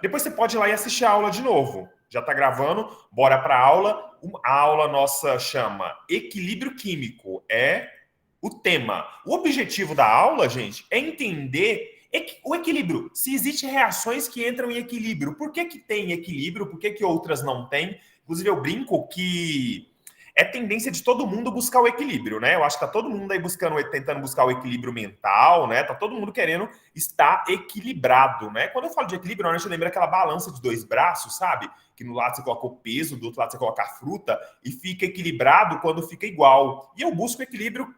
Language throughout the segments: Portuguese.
Depois você pode ir lá e assistir a aula de novo. Já está gravando, bora para a aula. A aula nossa chama Equilíbrio Químico. É o tema. O objetivo da aula, gente, é entender o equilíbrio. Se existem reações que entram em equilíbrio, por que tem equilíbrio? Por que outras não têm? Inclusive, eu brinco que é tendência de todo mundo buscar o equilíbrio, né? Eu acho que tá todo mundo aí tentando buscar o equilíbrio mental, né? Tá todo mundo querendo estar equilibrado, né? Quando eu falo de equilíbrio, normalmente eu lembro aquela balança de dois braços, sabe? Que no lado você coloca o peso, do outro lado você coloca a fruta e fica equilibrado quando fica igual. E eu busco equilíbrio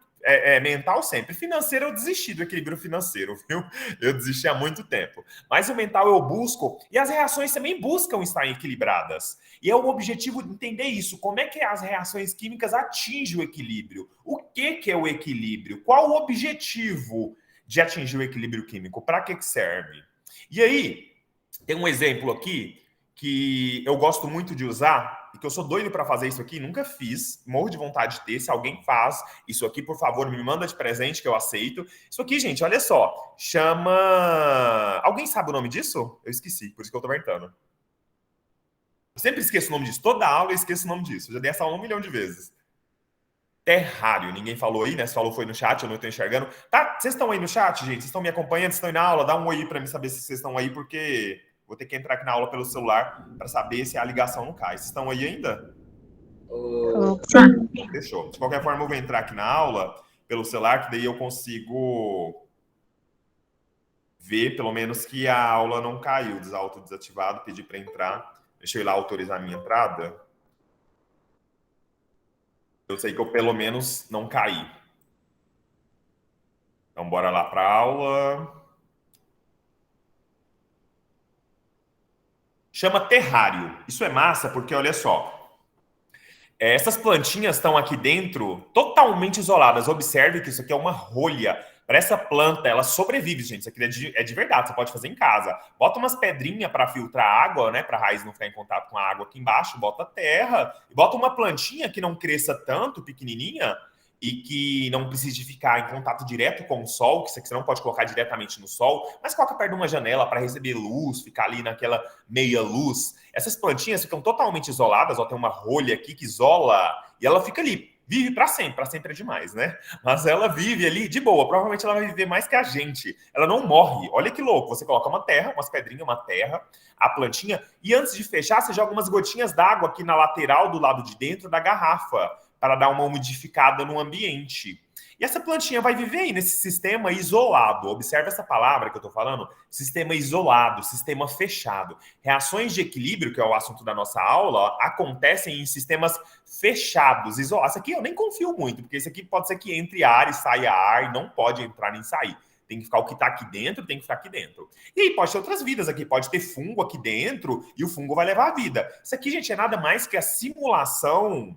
mental sempre. Financeiro, eu desisti do equilíbrio financeiro, viu? Eu desisti há muito tempo. Mas o mental eu busco, e as reações também buscam estar equilibradas. E é o objetivo de entender isso. Como é que as reações químicas atingem o equilíbrio? O que é o equilíbrio? Qual o objetivo de atingir o equilíbrio químico? Para que serve? E aí, tem um exemplo aqui que eu gosto muito de usar, e que eu sou doido para fazer isso aqui, nunca fiz, morro de vontade de ter. Se alguém faz isso aqui, por favor, me manda de presente que eu aceito. Isso aqui, gente, olha só, chama... Alguém sabe o nome disso? Eu esqueci, por isso que eu tô perguntando. Eu sempre esqueço o nome disso, toda aula eu esqueço o nome disso, eu já dei essa aula 1 milhão de vezes. Terrário, ninguém falou aí, né? Se falou foi no chat, eu não estou enxergando. Tá, vocês estão aí no chat, gente? Vocês estão me acompanhando? Vocês estão aí na aula? Dá um oi para mim saber se vocês estão aí, porque vou ter que entrar aqui na aula pelo celular para saber se a ligação não cai. Vocês estão aí ainda? Sim. Fechou. De qualquer forma, eu vou entrar aqui na aula pelo celular, que daí eu consigo ver, pelo menos, que a aula não caiu. Desauto desativado, pedi para entrar. Deixa eu ir lá autorizar a minha entrada. Eu sei que eu, pelo menos, não caí. Então, bora lá para a aula. Chama terrário. Isso é massa porque, olha só, essas plantinhas estão aqui dentro totalmente isoladas. Observe que isso aqui é uma rolha. Para essa planta, ela sobrevive, gente. Isso aqui é de verdade, você pode fazer em casa. Bota umas pedrinhas para filtrar água, né? Para a raiz não ficar em contato com a água aqui embaixo. Bota terra. E bota uma plantinha que não cresça tanto, pequenininha, e que não precise ficar em contato direto com o sol, que você não pode colocar diretamente no sol, mas coloca perto de uma janela para receber luz, ficar ali naquela meia luz. Essas plantinhas ficam totalmente isoladas, ó, tem uma rolha aqui que isola, e ela fica ali, vive para sempre é demais, né? Mas ela vive ali de boa, provavelmente ela vai viver mais que a gente. Ela não morre, olha que louco, você coloca uma terra, umas pedrinhas, uma terra, a plantinha, e antes de fechar, você joga umas gotinhas d'água aqui na lateral do lado de dentro da garrafa, para dar uma umidificada no ambiente. E essa plantinha vai viver aí nesse sistema isolado. Observe essa palavra que eu estou falando: sistema isolado, sistema fechado. Reações de equilíbrio, que é o assunto da nossa aula, ó, acontecem em sistemas fechados, isolados. Isso aqui eu nem confio muito, porque isso aqui pode ser que entre ar e saia ar, e não pode entrar nem sair. Tem que ficar o que está aqui dentro, tem que ficar aqui dentro. E aí pode ter outras vidas aqui, pode ter fungo aqui dentro, e o fungo vai levar a vida. Isso aqui, gente, é nada mais que a simulação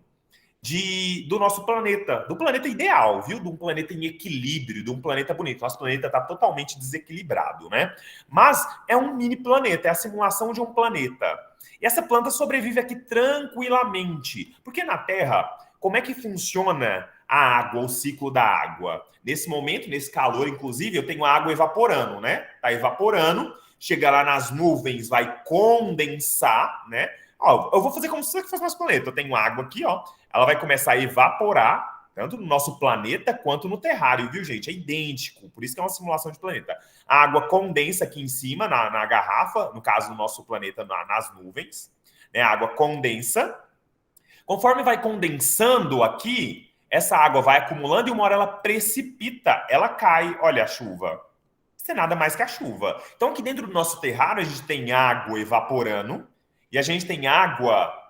do nosso planeta, do planeta ideal, viu? De um planeta em equilíbrio, de um planeta bonito. Nosso planeta está totalmente desequilibrado, né? Mas é um mini planeta, é a simulação de um planeta. E essa planta sobrevive aqui tranquilamente. Porque na Terra, como é que funciona a água, o ciclo da água? Nesse momento, nesse calor, inclusive, eu tenho água evaporando, né? Tá evaporando, chega lá nas nuvens, vai condensar, né? Ó, eu vou fazer como se fosse nosso planeta. Eu tenho água aqui, ó. Ela vai começar a evaporar, tanto no nosso planeta quanto no terrário, viu, gente? É idêntico, por isso que é uma simulação de planeta. A água condensa aqui em cima, na garrafa, no caso do nosso planeta, nas nuvens. Né? A água condensa. Conforme vai condensando aqui, essa água vai acumulando e uma hora ela precipita, ela cai. Olha a chuva. Isso é nada mais que a chuva. Então, aqui dentro do nosso terrário, a gente tem água evaporando e a gente tem água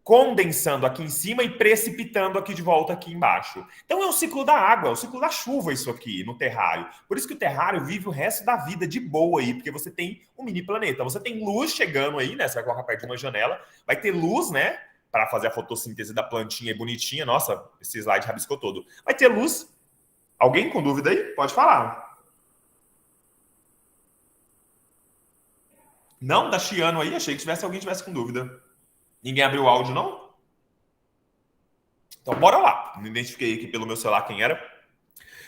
condensando aqui em cima e precipitando aqui de volta aqui embaixo. Então é o ciclo da água, é o ciclo da chuva isso aqui no terrário. Por isso que o terrário vive o resto da vida de boa aí, porque você tem um mini planeta. Você tem luz chegando aí, né? Você vai colocar perto de uma janela, vai ter luz, né? Para fazer a fotossíntese da plantinha bonitinha. Nossa, esse slide rabiscou todo. Vai ter luz. Alguém com dúvida aí? Pode falar. Não? Da Chiano aí? Achei que alguém tivesse com dúvida. Ninguém abriu o áudio, não? Então, bora lá. Não identifiquei aqui pelo meu celular quem era.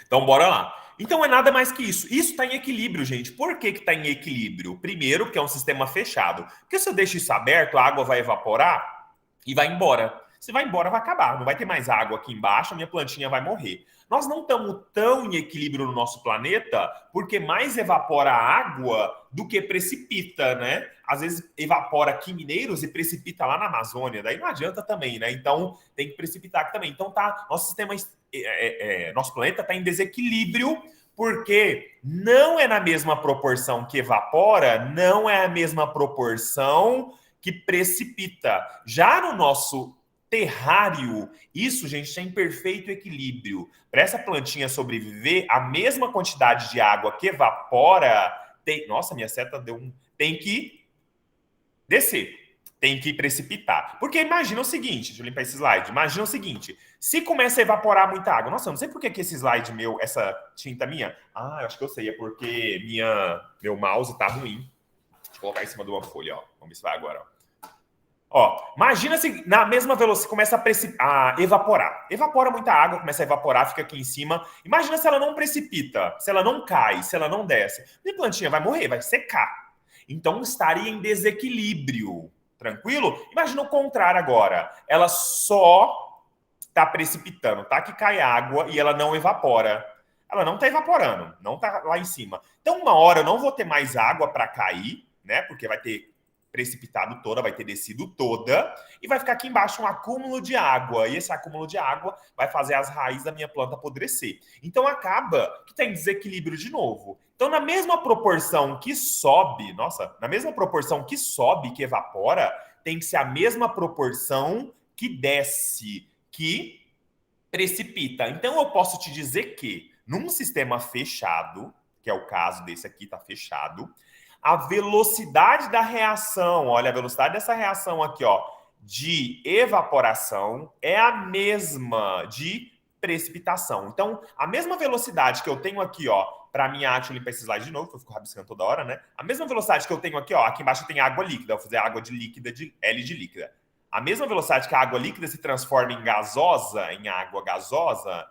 Então, bora lá. Então é nada mais que isso. Isso está em equilíbrio, gente. Por que está em equilíbrio? Primeiro, que é um sistema fechado. Porque se eu deixo isso aberto, a água vai evaporar e vai embora. Se vai embora, vai acabar. Não vai ter mais água aqui embaixo, a minha plantinha vai morrer. Nós não estamos tão em equilíbrio no nosso planeta porque mais evapora água do que precipita, né? Às vezes evapora aqui em Mineiros e precipita lá na Amazônia. Daí não adianta também, né? Então tem que precipitar aqui também. Então tá, nosso sistema, nosso planeta está em desequilíbrio porque não é na mesma proporção que evapora, não é a mesma proporção que precipita. Já no nosso terrário, isso, gente, está em perfeito equilíbrio. Para essa plantinha sobreviver, a mesma quantidade de água que evapora tem. Nossa, minha seta deu um. Tem que descer. Tem que precipitar. Porque imagina o seguinte, deixa eu limpar esse slide. Imagina o seguinte: se começa a evaporar muita água. Nossa, eu não sei por que esse slide meu, essa tinta minha. Ah, eu acho que eu sei. É porque meu mouse tá ruim. Deixa eu colocar em cima de uma folha, ó. Vamos ver se vai agora, ó. Ó, imagina se na mesma velocidade começa a evaporar. Evapora muita água, começa a evaporar, fica aqui em cima. Imagina se ela não precipita, se ela não cai, se ela não desce. Minha plantinha vai morrer, vai secar. Então estaria em desequilíbrio. Tranquilo? Imagina o contrário agora. Ela só está precipitando, tá? Que cai água e ela não evapora. Ela não está evaporando, não está lá em cima. Então, uma hora eu não vou ter mais água para cair, né? Porque vai ter precipitado toda, vai ter descido toda, e vai ficar aqui embaixo um acúmulo de água, e esse acúmulo de água vai fazer as raízes da minha planta apodrecer. Então acaba que tem desequilíbrio de novo. Então na mesma proporção que sobe, nossa, na mesma proporção que sobe, que evapora, tem que ser a mesma proporção que desce, que precipita. Então eu posso te dizer que num sistema fechado, que é o caso desse aqui, tá fechado, a velocidade da reação, olha, a velocidade dessa reação aqui, ó, de evaporação é a mesma de precipitação. Então, a mesma velocidade que eu tenho aqui, ó, para minha arte, eu limpar esse slide de novo, que eu fico rabiscando toda hora, né? A mesma velocidade que eu tenho aqui, ó, aqui embaixo tem água líquida, eu vou fazer água de líquida, de L de líquida. A mesma velocidade que a água líquida se transforma em gasosa, em água gasosa,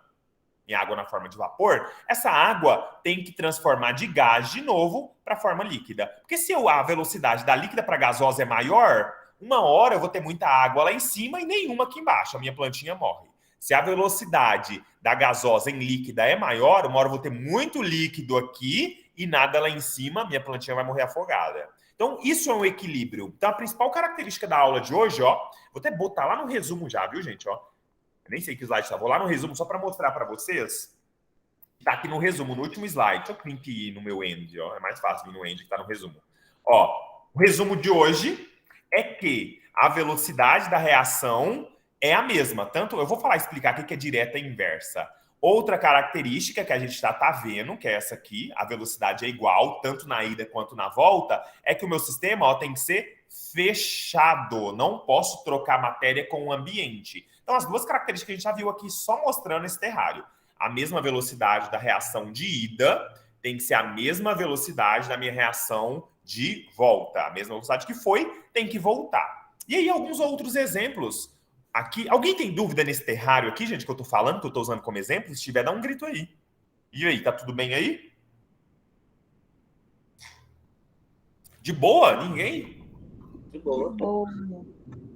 em água na forma de vapor, essa água tem que transformar de gás de novo para a forma líquida. Porque se a velocidade da líquida para gasosa é maior, uma hora eu vou ter muita água lá em cima e nenhuma aqui embaixo, a minha plantinha morre. Se a velocidade da gasosa em líquida é maior, uma hora eu vou ter muito líquido aqui e nada lá em cima, minha plantinha vai morrer afogada. Então, isso é um equilíbrio. Então, a principal característica da aula de hoje, ó, vou até botar lá no resumo já, viu, gente, ó. Nem sei que slide tá. Vou lá no resumo só para mostrar para vocês. Tá aqui no resumo, no último slide. Deixa eu clicar no meu end, ó. É mais fácil vir no end que tá no resumo. Ó, o resumo de hoje é que a velocidade da reação é a mesma. Tanto, eu vou explicar aqui que é direta e inversa. Outra característica que a gente já tá vendo, que é essa aqui, a velocidade é igual, tanto na ida quanto na volta, é que o meu sistema, ó, tem que ser fechado. Não posso trocar matéria com o ambiente. Então, as duas características que a gente já viu aqui só mostrando esse terrário. A mesma velocidade da reação de ida tem que ser a mesma velocidade da minha reação de volta. A mesma velocidade que foi, tem que voltar. E aí, alguns outros exemplos. Aqui, alguém tem dúvida nesse terrário aqui, gente, que eu tô falando, que eu tô usando como exemplo? Se tiver, dá um grito aí. E aí, tá tudo bem aí? De boa? Ninguém? De boa.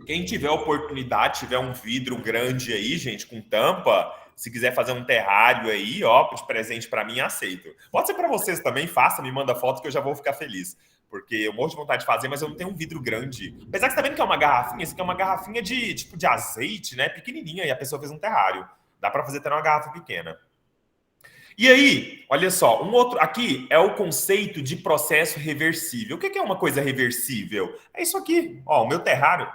Quem tiver oportunidade, tiver um vidro grande aí, gente, com tampa, se quiser fazer um terrário aí, ó, de presente para mim, aceito. Pode ser para vocês também, faça, me manda foto que eu já vou ficar feliz. Porque eu morro de vontade de fazer, mas eu não tenho um vidro grande. Apesar que você tá vendo que é uma garrafinha, isso aqui é uma garrafinha de, tipo, de azeite, né, pequenininha, e a pessoa fez um terrário. Dá para fazer até uma garrafa pequena. E aí, olha só, um outro aqui é o conceito de processo reversível. O que é uma coisa reversível? É isso aqui, ó, o meu terrário.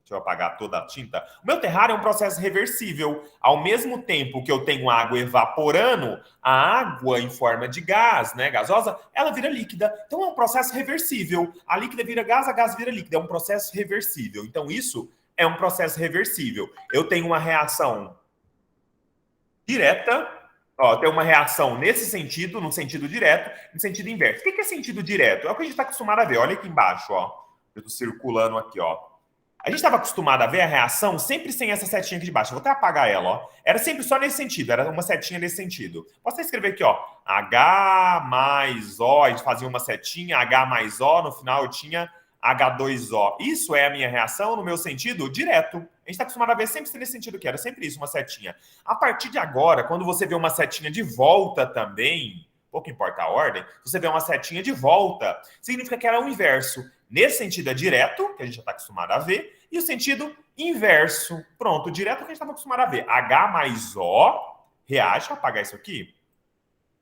Deixa eu apagar toda a tinta. O meu terrário é um processo reversível. Ao mesmo tempo que eu tenho água evaporando, a água em forma de gás, né, gasosa, ela vira líquida. Então é um processo reversível. A líquida vira gás, a gás vira líquida. É um processo reversível. Então isso é um processo reversível. Eu tenho uma reação direta. Ó, tem uma reação nesse sentido, no sentido direto, no sentido inverso. O que é sentido direto? É o que a gente está acostumado a ver. Olha aqui embaixo, ó. Eu estou circulando aqui, ó. A gente estava acostumado a ver a reação sempre sem essa setinha aqui de baixo. Eu vou até apagar ela, ó. Era sempre só nesse sentido, era uma setinha nesse sentido. Posso até escrever aqui, ó. H mais O, a gente fazia uma setinha, H mais O, no final eu tinha H2O. Isso é a minha reação no meu sentido direto. A gente está acostumado a ver sempre nesse sentido que era sempre isso, uma setinha. A partir de agora, quando você vê uma setinha de volta também, pouco importa a ordem, se você vê uma setinha de volta, significa que era o inverso. Nesse sentido é direto, que a gente já está acostumado a ver, e o sentido inverso. Pronto, direto que a gente estava acostumado a ver. H mais O reage, vou apagar isso aqui.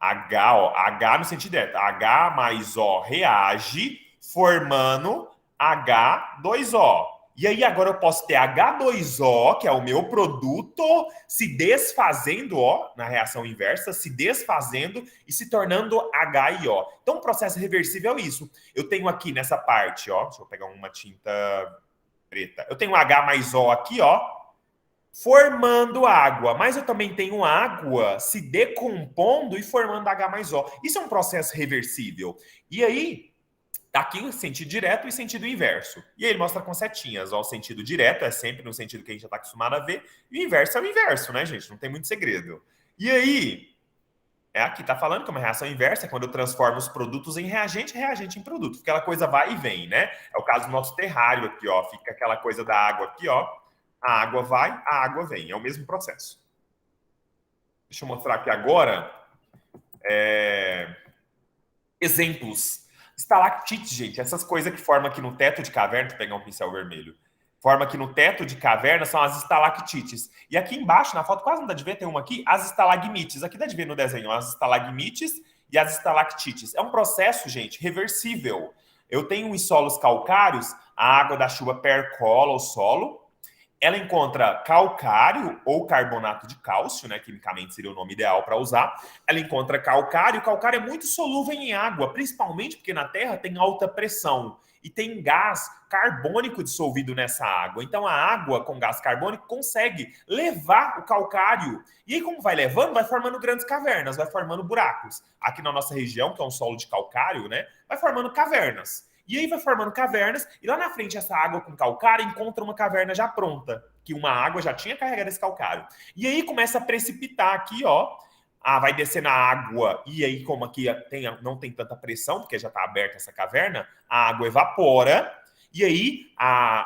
H, ó, H no sentido direto. H mais O reage, formando H2O. E aí agora eu posso ter H2O, que é o meu produto, se desfazendo, ó, na reação inversa, se desfazendo e se tornando H e O. Então o processo reversível é isso. Eu tenho aqui nessa parte, ó, deixa eu pegar uma tinta preta. Eu tenho H mais O aqui, ó, formando água, mas eu também tenho água se decompondo e formando H mais O. Isso é um processo reversível. E aí, tá aqui o sentido direto e sentido inverso. E aí ele mostra com setinhas. Ó, o sentido direto é sempre no sentido que a gente já está acostumado a ver. E o inverso é o inverso, né, gente? Não tem muito segredo. E aí, aqui tá falando que uma reação inversa é quando eu transformo os produtos em reagente e reagente em produto. Aquela coisa vai e vem, né? É o caso do nosso terrário aqui, ó. Fica aquela coisa da água aqui, ó. A água vai, a água vem. É o mesmo processo. Deixa eu mostrar aqui agora exemplos. Estalactite, gente, essas coisas que formam aqui no teto de caverna, vou pegar um pincel vermelho, forma aqui no teto de caverna são as estalactites. E aqui embaixo, na foto, quase não dá de ver, tem uma aqui, as estalagmites. Aqui dá de ver no desenho, as estalagmites e as estalactites. É um processo, gente, reversível. Eu tenho em solos calcários, a água da chuva percola o solo, ela encontra calcário ou carbonato de cálcio, né? Quimicamente seria o nome ideal para usar. Ela encontra calcário. O calcário é muito solúvel em água, principalmente porque na Terra tem alta pressão e tem gás carbônico dissolvido nessa água. Então a água com gás carbônico consegue levar o calcário. E aí, como vai levando, vai formando grandes cavernas, vai formando buracos. Aqui na nossa região, que é um solo de calcário, né? Vai formando cavernas. E aí vai formando cavernas, e lá na frente essa água com calcário encontra uma caverna já pronta, que uma água já tinha carregado esse calcário. E aí começa a precipitar aqui, ó. Vai descer na água, e aí como aqui não tem tanta pressão, porque já está aberta essa caverna, a água evapora, e aí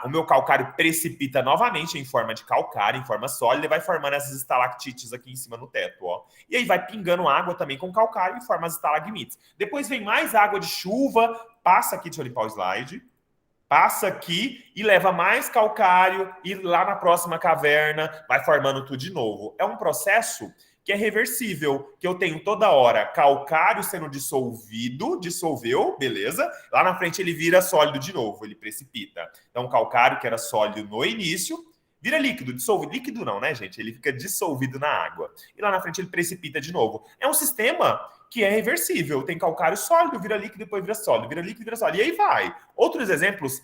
o meu calcário precipita novamente em forma de calcário, em forma sólida, e vai formando essas estalactites aqui em cima no teto, ó. E aí vai pingando água também com calcário e forma as estalagmites. Depois vem mais água de chuva, passa aqui, deixa eu limpar o slide, passa aqui e leva mais calcário e lá na próxima caverna vai formando tudo de novo. É um processo que é reversível, que eu tenho toda hora calcário sendo dissolveu, beleza? Lá na frente ele vira sólido de novo, ele precipita. Então, calcário que era sólido no início, vira líquido, dissolve. Líquido não, né, gente? Ele fica dissolvido na água. E lá na frente ele precipita de novo. É um sistema que é reversível. Tem calcário sólido, vira líquido, depois vira sólido, vira líquido, vira sólido. E aí vai. Outros exemplos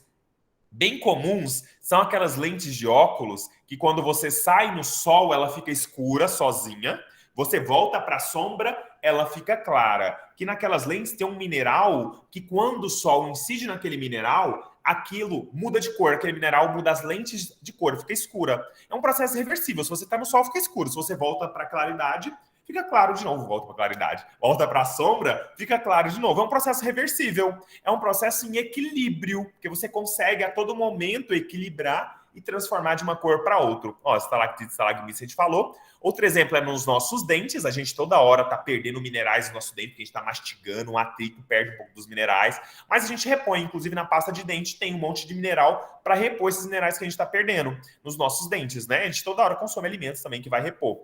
bem comuns são aquelas lentes de óculos que quando você sai no sol, ela fica escura sozinha. Você volta para a sombra, ela fica clara. Que naquelas lentes tem um mineral que quando o sol incide naquele mineral, aquilo muda de cor. Aquele mineral muda as lentes de cor, fica escura. É um processo reversível. Se você está no sol, fica escuro. Se você volta para a claridade, fica claro de novo. Volta para a claridade. Volta para a sombra, fica claro de novo. É um processo reversível. É um processo em equilíbrio, porque você consegue a todo momento equilibrar e transformar de uma cor para outra. Ó, estalactite, estalagmite, a gente falou. Outro exemplo é nos nossos dentes. A gente toda hora está perdendo minerais no nosso dente, porque a gente está mastigando, um atrito perde um pouco dos minerais. Mas a gente repõe, inclusive na pasta de dente tem um monte de mineral para repor esses minerais que a gente está perdendo nos nossos dentes, né? A gente toda hora consome alimentos também que vai repor.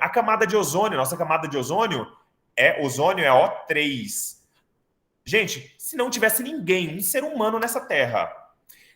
A camada de ozônio, nossa camada de ozônio é O3. Gente, se não tivesse ninguém, um ser humano nessa Terra,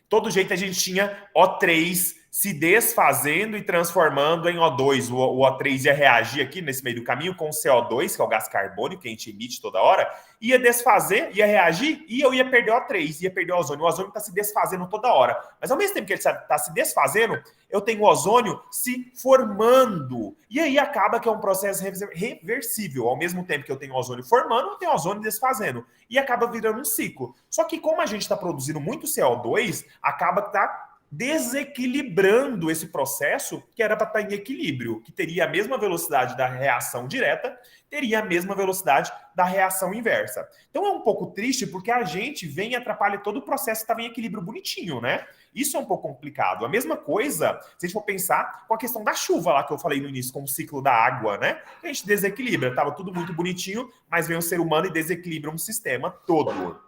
todo jeito a gente tinha O3 se desfazendo e transformando em O2. O O3 ia reagir aqui nesse meio do caminho com o CO2, que é o gás carbônico que a gente emite toda hora, ia desfazer, ia reagir e eu ia perder O3, ia perder o ozônio. O ozônio está se desfazendo toda hora. Mas ao mesmo tempo que ele está se desfazendo, eu tenho o ozônio se formando. E aí acaba que é um processo reversível. Ao mesmo tempo que eu tenho o ozônio formando, eu tenho o ozônio desfazendo. E acaba virando um ciclo. Só que como a gente está produzindo muito CO2, acaba que está desequilibrando esse processo que era para estar em equilíbrio, que teria a mesma velocidade da reação direta, teria a mesma velocidade da reação inversa. Então é um pouco triste porque a gente vem e atrapalha todo o processo que estava em equilíbrio bonitinho, né? Isso é um pouco complicado. A mesma coisa, se a gente for pensar com a questão da chuva lá que eu falei no início, com o ciclo da água, né? A gente desequilibra, estava tudo muito bonitinho, mas vem um ser humano e desequilibra um sistema todo.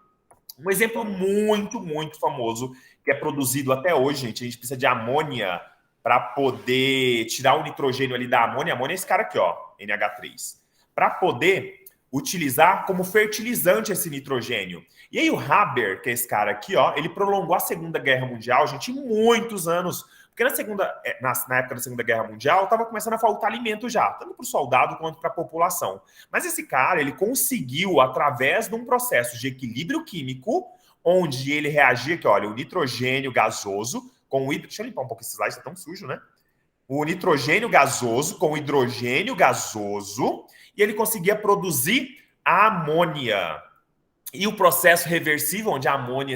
Um exemplo muito, muito famoso, que é produzido até hoje, gente, a gente precisa de amônia para poder tirar o nitrogênio ali da amônia. A amônia é esse cara aqui, ó, NH3. Para poder utilizar como fertilizante esse nitrogênio. E aí o Haber, que é esse cara aqui, ó, ele prolongou a Segunda Guerra Mundial, gente, muitos anos. Porque na época da Segunda Guerra Mundial, estava começando a faltar alimento já, tanto para o soldado quanto para a população. Mas esse cara, ele conseguiu, através de um processo de equilíbrio químico, onde ele reagia, que olha, o nitrogênio gasoso com o hidrogênio... Deixa eu limpar um pouco esse slide, está tão sujo, né? O nitrogênio gasoso com o hidrogênio gasoso, e ele conseguia produzir a amônia. E o processo reversível, onde a amônia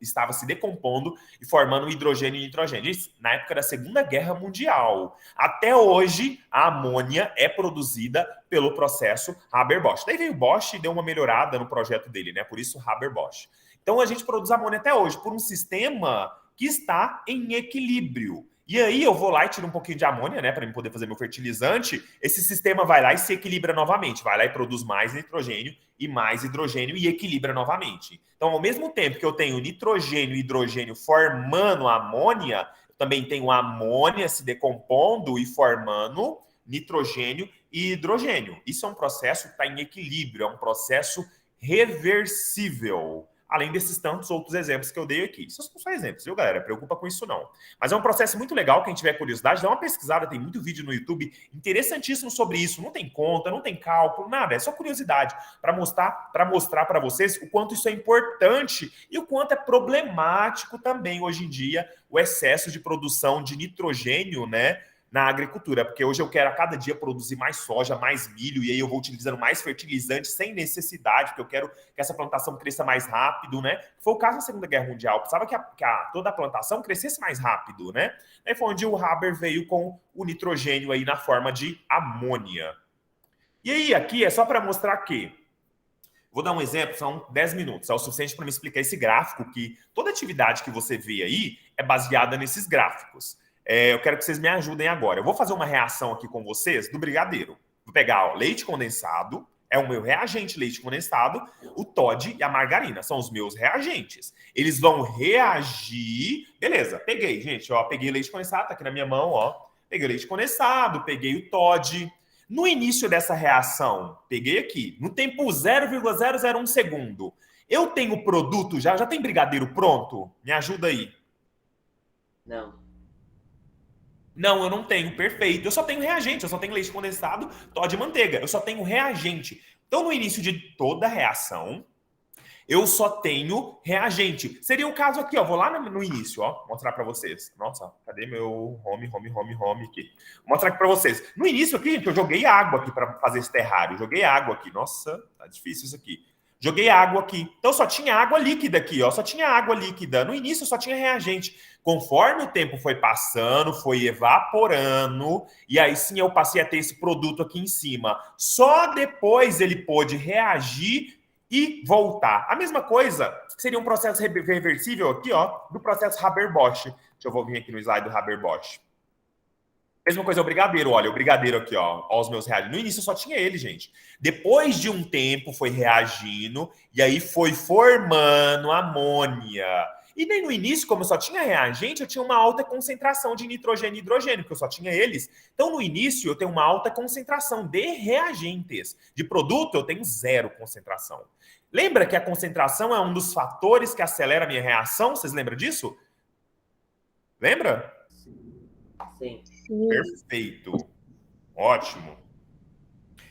estava se decompondo e formando hidrogênio e nitrogênio. Isso na época da Segunda Guerra Mundial. Até hoje, a amônia é produzida pelo processo Haber-Bosch. Daí veio o Bosch e deu uma melhorada no projeto dele, né? Por isso, Haber-Bosch. Então, a gente produz amônia até hoje por um sistema que está em equilíbrio. E aí eu vou lá e tiro um pouquinho de amônia, né, para eu poder fazer meu fertilizante. Esse sistema vai lá e se equilibra novamente. Vai lá e produz mais nitrogênio e mais hidrogênio e equilibra novamente. Então, ao mesmo tempo que eu tenho nitrogênio e hidrogênio formando amônia, eu também tenho amônia se decompondo e formando nitrogênio e hidrogênio. Isso é um processo que está em equilíbrio, é um processo reversível. Além desses tantos outros exemplos que eu dei aqui. Isso são só exemplos, viu, galera? Preocupa com isso, não. Mas é um processo muito legal, quem tiver curiosidade, dá uma pesquisada, tem muito vídeo no YouTube interessantíssimo sobre isso. Não tem conta, não tem cálculo, nada. É só curiosidade para mostrar para vocês o quanto isso é importante e o quanto é problemático também, hoje em dia, o excesso de produção de nitrogênio, né, na agricultura, porque hoje eu quero a cada dia produzir mais soja, mais milho, e aí eu vou utilizando mais fertilizante sem necessidade, porque eu quero que essa plantação cresça mais rápido, né? Foi o caso da Segunda Guerra Mundial, precisava que toda a plantação crescesse mais rápido, né? Aí foi onde o Haber veio com o nitrogênio aí na forma de amônia. E aí, aqui é só para mostrar que vou dar um exemplo, são 10 minutos, é o suficiente para me explicar esse gráfico, que toda atividade que você vê aí é baseada nesses gráficos. Eu quero que vocês me ajudem agora. Eu vou fazer uma reação aqui com vocês do brigadeiro. Vou pegar leite condensado, é o meu reagente leite condensado, o Toddy e a margarina são os meus reagentes. Eles vão reagir... Beleza, peguei, gente, ó, peguei leite condensado, tá aqui na minha mão, ó. Peguei leite condensado, peguei o Toddy. No início dessa reação, peguei aqui, no tempo 0,001 segundo, eu tenho o produto já tem brigadeiro pronto? Me ajuda aí. Não, eu não tenho, perfeito. Eu só tenho reagente, eu só tenho leite condensado, Toddy e manteiga. Eu só tenho reagente. Então, no início de toda reação, eu só tenho reagente. Seria o caso aqui, ó. Vou lá no início, ó, mostrar para vocês. Nossa, cadê meu home aqui? Vou mostrar aqui para vocês. No início aqui, gente, eu joguei água aqui para fazer esse terrário. Joguei água aqui. Nossa, tá difícil isso aqui. Joguei água aqui. Então só tinha água líquida aqui, ó. Só tinha água líquida. No início só tinha reagente. Conforme o tempo foi passando, foi evaporando, e aí sim eu passei a ter esse produto aqui em cima. Só depois ele pôde reagir e voltar. A mesma coisa seria um processo reversível aqui, ó, do processo Haber-Bosch. Deixa eu vir aqui no slide do Haber-Bosch. Mesma coisa é o brigadeiro, olha, o brigadeiro aqui, ó os meus reagentes. No início só tinha ele, gente. Depois de um tempo foi reagindo e aí foi formando amônia. E nem no início, como eu só tinha reagente, eu tinha uma alta concentração de nitrogênio e hidrogênio, porque eu só tinha eles. Então, no início, eu tenho uma alta concentração de reagentes. De produto, eu tenho zero concentração. Lembra que a concentração é um dos fatores que acelera a minha reação? Vocês lembram disso? Lembra? Sim. Perfeito. Ótimo.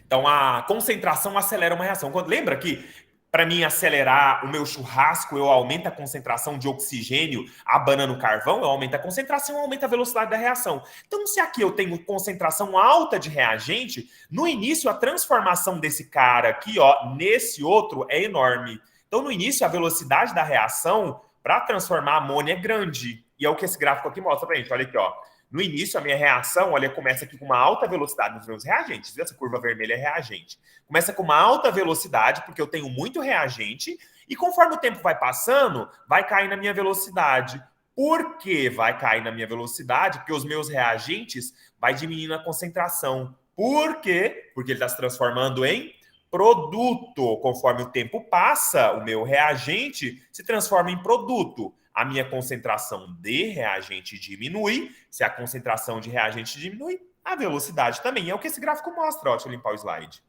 Então, a concentração acelera uma reação. Lembra que, para mim acelerar o meu churrasco, eu aumento a concentração de oxigênio abanando o carvão, eu aumento a concentração, eu aumento a velocidade da reação. Então, se aqui eu tenho concentração alta de reagente, no início a transformação desse cara aqui, ó, nesse outro é enorme. Então, no início, a velocidade da reação para transformar amônia é grande. E é o que esse gráfico aqui mostra pra gente. Olha aqui, ó. No início, a minha reação, olha, começa aqui com uma alta velocidade nos meus reagentes. Viu? Essa curva vermelha é reagente. Começa com uma alta velocidade, porque eu tenho muito reagente, e conforme o tempo vai passando, vai cair na minha velocidade. Por que vai cair na minha velocidade? Porque os meus reagentes vai diminuindo a concentração. Por quê? Porque ele está se transformando em produto. Conforme o tempo passa, o meu reagente se transforma em produto. A minha concentração de reagente diminui. Se a concentração de reagente diminui, a velocidade também. É o que esse gráfico mostra. Ó, deixa eu limpar o slide.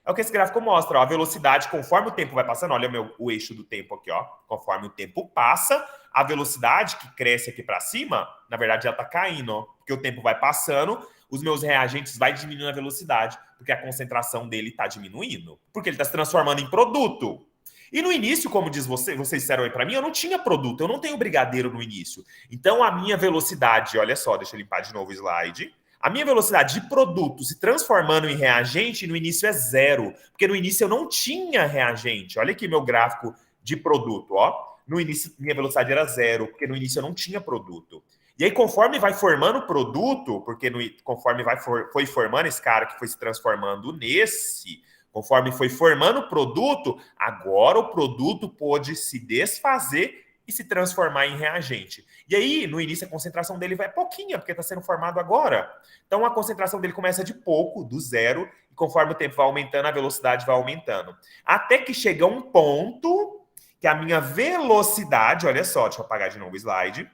É o que esse gráfico mostra. Ó, a velocidade, conforme o tempo vai passando, olha o eixo do tempo aqui, ó. Conforme o tempo passa, a velocidade que cresce aqui para cima, na verdade, ela está caindo, ó, porque o tempo vai passando, os meus reagentes vai diminuindo a velocidade, porque a concentração dele está diminuindo, porque ele está se transformando em produto. E no início, como diz vocês disseram aí para mim, eu não tinha produto, eu não tenho brigadeiro no início. Então, a minha velocidade, olha só, deixa eu limpar de novo o slide. A minha velocidade de produto se transformando em reagente, no início é zero, porque no início eu não tinha reagente. Olha aqui meu gráfico de produto, ó. No início, minha velocidade era zero, porque no início eu não tinha produto. E aí, conforme vai formando produto, porque conforme foi formando esse cara que foi se transformando nesse, conforme foi formando produto, agora o produto pôde se desfazer e se transformar em reagente. E aí, no início, a concentração dele vai pouquinha, porque está sendo formado agora. Então, a concentração dele começa de pouco, do zero, e conforme o tempo vai aumentando, a velocidade vai aumentando. Até que chega um ponto que a minha velocidade, olha só, deixa eu apagar de novo o slide,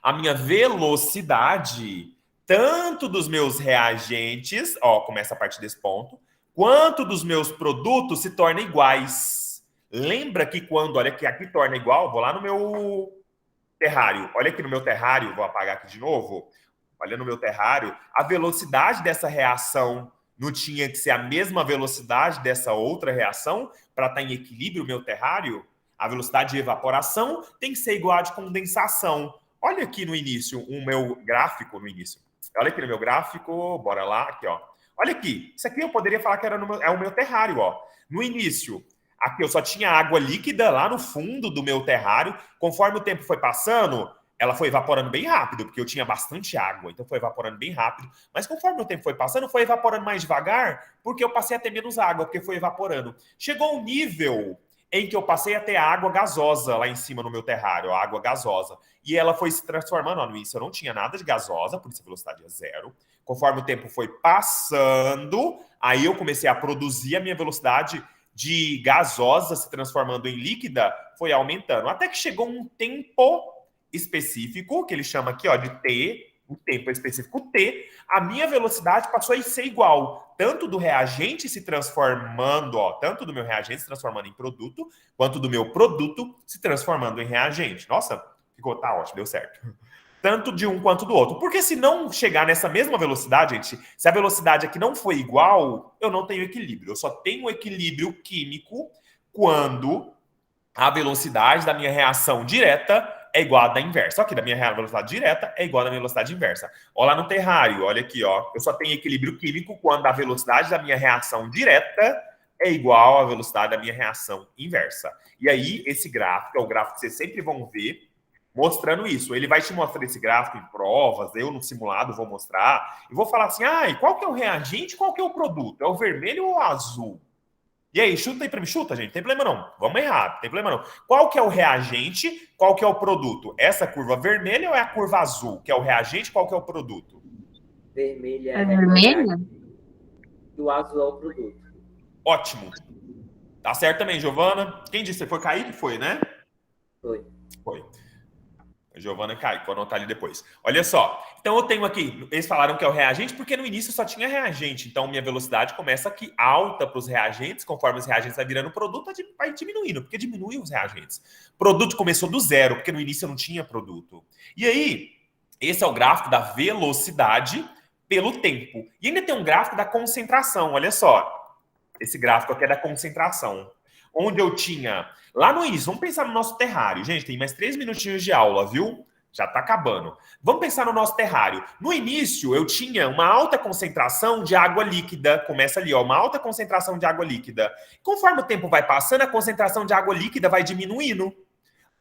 a minha velocidade, tanto dos meus reagentes, ó, começa a partir desse ponto, quanto dos meus produtos se tornam iguais. Lembra que quando, olha aqui torna igual, vou lá no meu terrário, olha aqui no meu terrário, vou apagar aqui de novo, olha no meu terrário, a velocidade dessa reação não tinha que ser a mesma velocidade dessa outra reação para estar em equilíbrio o meu terrário? A velocidade de evaporação tem que ser igual à de condensação. Olha aqui no início, o meu gráfico no início. Olha aqui no meu gráfico, bora lá, aqui, ó. Olha aqui, isso aqui eu poderia falar que era é o meu terrário, ó. No início, aqui eu só tinha água líquida lá no fundo do meu terrário. Conforme o tempo foi passando, ela foi evaporando bem rápido, porque eu tinha bastante água, então foi evaporando bem rápido. Mas conforme o tempo foi passando, foi evaporando mais devagar, porque eu passei a ter menos água, porque foi evaporando. Chegou um nível em que eu passei a ter água gasosa lá em cima no meu terrário, a água gasosa. E ela foi se transformando. No início eu não tinha nada de gasosa, por isso a velocidade é zero. Conforme o tempo foi passando, aí eu comecei a produzir a minha velocidade de gasosa se transformando em líquida, foi aumentando. Até que chegou um tempo específico, que ele chama aqui, ó, de T, o tempo específico T, a minha velocidade passou a ser igual, tanto do reagente se transformando, ó, tanto do meu reagente se transformando em produto, quanto do meu produto se transformando em reagente. Nossa, tá ótimo, deu certo. Tanto de um quanto do outro. Porque se não chegar nessa mesma velocidade, gente, se a velocidade aqui não for igual, eu não tenho equilíbrio. Eu só tenho equilíbrio químico quando a velocidade da minha reação direta é igual à da inversa. Aqui, da minha velocidade direta é igual à da minha velocidade inversa. Olha lá no terrário, olha aqui, ó. Eu só tenho equilíbrio químico quando a velocidade da minha reação direta é igual à velocidade da minha reação inversa. E aí, esse gráfico é o gráfico que vocês sempre vão ver mostrando isso. Ele vai te mostrar esse gráfico em provas, eu no simulado vou mostrar, e vou falar assim, e qual que é o reagente, qual que é o produto? É o vermelho ou o azul? E aí, chuta aí pra mim, chuta, gente, não tem problema não. Vamos errar, não tem problema não. Qual que é o reagente, qual que é o produto? Essa curva vermelha ou é a curva azul? Que é o reagente, qual que é o produto? Vermelha É vermelha? E o azul é o produto. Ótimo. Tá certo também, Giovana. Quem disse? Foi Kaique? Foi, né? Foi. Foi. Giovana e Kaique, vou anotar ali depois. Olha só, então eu tenho aqui, eles falaram que é o reagente, porque no início só tinha reagente, então minha velocidade começa aqui alta para os reagentes, conforme os reagentes vai virando produto, vai diminuindo, porque diminui os reagentes. Produto começou do zero, porque no início eu não tinha produto. E aí, esse é o gráfico da velocidade pelo tempo. E ainda tem um gráfico da concentração, olha só. Esse gráfico aqui é da concentração. Onde eu tinha, lá no início, vamos pensar no nosso terrário. Gente, tem mais 3 minutinhos de aula, viu? Já tá acabando. Vamos pensar no nosso terrário. No início, eu tinha uma alta concentração de água líquida. Começa ali, ó, uma alta concentração de água líquida. Conforme o tempo vai passando, a concentração de água líquida vai diminuindo.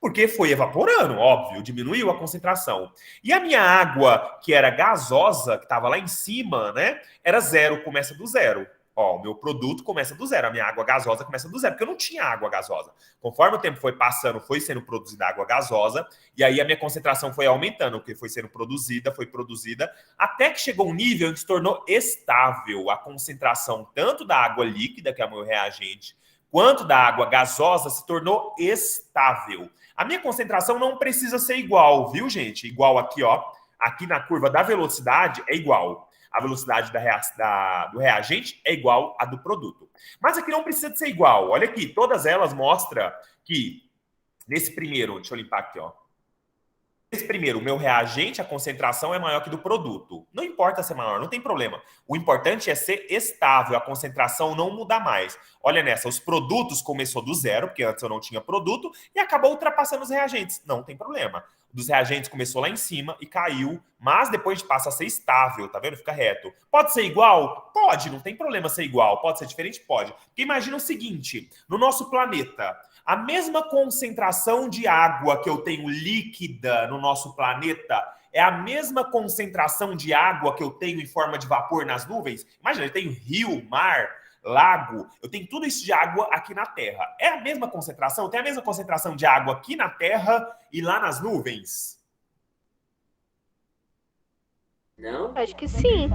Porque foi evaporando, óbvio, diminuiu a concentração. E a minha água, que era gasosa, que estava lá em cima, né? Era zero, começa do zero. Ó, o meu produto começa do zero, a minha água gasosa começa do zero, porque eu não tinha água gasosa. Conforme o tempo foi passando, foi sendo produzida água gasosa, e aí a minha concentração foi aumentando, porque foi sendo produzida, até que chegou um nível em que se tornou estável a concentração tanto da água líquida, que é o meu reagente, quanto da água gasosa se tornou estável. A minha concentração não precisa ser igual, viu, gente? Igual aqui, ó. Aqui na curva da velocidade é igual. A velocidade do reagente é igual à do produto. Mas aqui não precisa de ser igual. Olha aqui, todas elas mostram que nesse primeiro, deixa eu limpar aqui, ó. Esse primeiro, o meu reagente, a concentração é maior que do produto. Não importa ser maior, não tem problema. O importante é ser estável, a concentração não mudar mais. Olha nessa, os produtos começou do zero, porque antes eu não tinha produto, e acabou ultrapassando os reagentes. Não tem problema. Dos reagentes começou lá em cima e caiu, mas depois passa a ser estável, tá vendo? Fica reto. Pode ser igual? Pode, não tem problema ser igual. Pode ser diferente? Pode. Porque imagina o seguinte, no nosso planeta, a mesma concentração de água que eu tenho líquida no nosso planeta é a mesma concentração de água que eu tenho em forma de vapor nas nuvens? Imagina, eu tenho rio, mar, lago, eu tenho tudo isso de água aqui na Terra. É a mesma concentração? Tem a mesma concentração de água aqui na Terra e lá nas nuvens? Não? Acho que sim.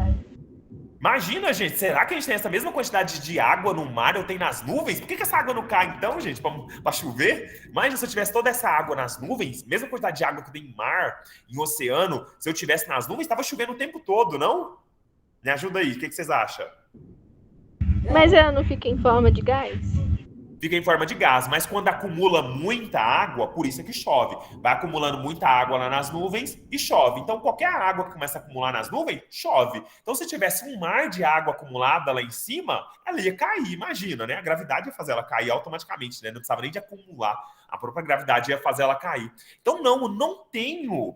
Imagina, gente, será que a gente tem essa mesma quantidade de água no mar eu tenho nas nuvens? Por que essa água não cai então, gente, para chover? Imagina se eu tivesse toda essa água nas nuvens, mesma quantidade de água que tem em mar, em oceano, se eu tivesse nas nuvens, estava chovendo o tempo todo, não? Me ajuda aí, o que vocês acham? Mas ela não fica em forma de gás? Fica em forma de gás, mas quando acumula muita água, por isso é que chove. Vai acumulando muita água lá nas nuvens e chove. Então, qualquer água que começa a acumular nas nuvens, chove. Então, se tivesse um mar de água acumulada lá em cima, ela ia cair, imagina, né? A gravidade ia fazer ela cair automaticamente, né? Não precisava nem de acumular. A própria gravidade ia fazer ela cair. Então, não tenho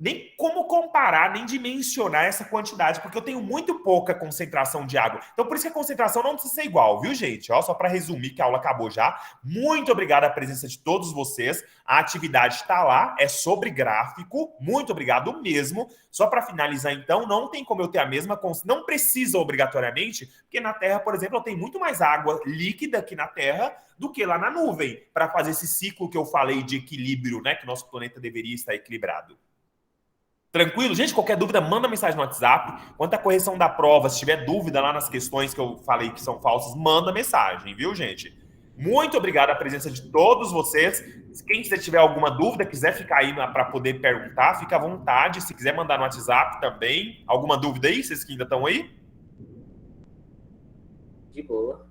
nem como comparar, nem dimensionar essa quantidade, porque eu tenho muito pouca concentração de água. Então, por isso que a concentração não precisa ser igual, viu, gente? Ó, só para resumir, que a aula acabou já. Muito obrigado à presença de todos vocês. A atividade está lá, é sobre gráfico. Muito obrigado mesmo. Só para finalizar, então, não tem como eu ter a mesma... Não precisa obrigatoriamente, porque na Terra, por exemplo, eu tenho muito mais água líquida aqui na Terra do que lá na nuvem, para fazer esse ciclo que eu falei de equilíbrio, né? Que nosso planeta deveria estar equilibrado. Tranquilo? Gente, qualquer dúvida, manda mensagem no WhatsApp. Quanto à correção da prova, se tiver dúvida lá nas questões que eu falei que são falsas, manda mensagem, viu, gente? Muito obrigado à presença de todos vocês. Quem tiver alguma dúvida, quiser ficar aí para poder perguntar, fica à vontade. Se quiser mandar no WhatsApp também. Alguma dúvida aí? Vocês que ainda estão aí? De boa.